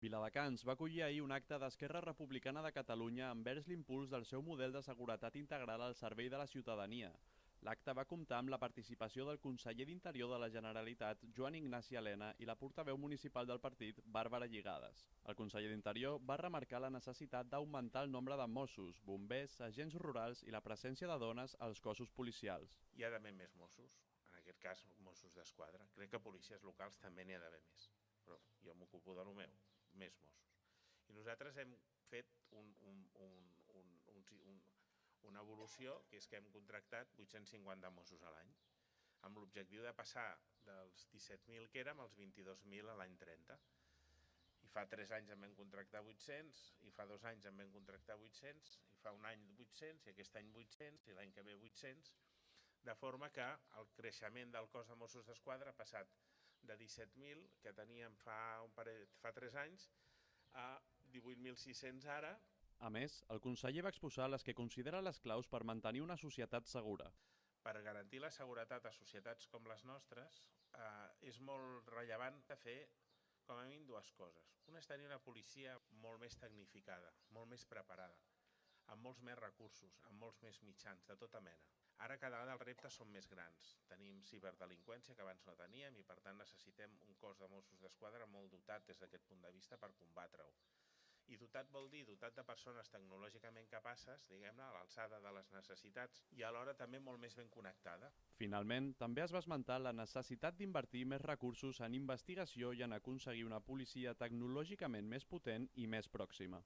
Viladecans va acollir ahir un acte d'Esquerra Republicana de Catalunya envers l'impuls del seu model de seguretat integral al servei de la ciutadania. L'acte va comptar amb la participació del conseller d'Interior de la Generalitat, Joan Ignasi Elena, i la portaveu municipal del partit, Bàrbara Lligades. El conseller d'Interior va remarcar la necessitat d'augmentar el nombre de Mossos, bombers, agents rurals i la presència de dones als cossos policials. Hi ha d'haver més Mossos, en aquest cas Mossos d'Esquadra. Crec que policies locals també n'hi ha d'haver més, però jo m'ocupo de lo meu, més Mossos. I nosaltres hem fet una evolució, que és que hem contractat 850 Mossos a l'any, amb l'objectiu de passar dels 17.000 que érem als 22.000 a l'any 30. I fa 3 anys en vam contractar 800, i fa 2 anys en vam contractar 800, i fa un any 800, i aquest any 800, i l'any que ve 800, de forma que el creixement del cos de Mossos d'Esquadra ha passat de 17.000, que teníem fa 3 anys, a 18.600 ara. A més, el conseller va exposar les que considera les claus per mantenir una societat segura. Per garantir la seguretat a societats com les nostres, és molt rellevant fer com a mínim 2 coses. Una és tenir una policia molt més tecnificada, molt més preparada, amb molts més recursos, amb molts més mitjans, de tota mena. Ara cada vegada els reptes són més grans. Tenim ciberdelinqüència que abans no teníem i per tant necessitem un cos de Mossos d'Esquadra molt dotat des d'aquest punt de vista per combatre-ho. I dotat vol dir dotat de persones tecnològicament capaces, diguem-ne, a l'alçada de les necessitats i alhora també molt més ben connectada. Finalment, també es va esmentar la necessitat d'invertir més recursos en investigació i en aconseguir una policia tecnològicament més potent i més pròxima.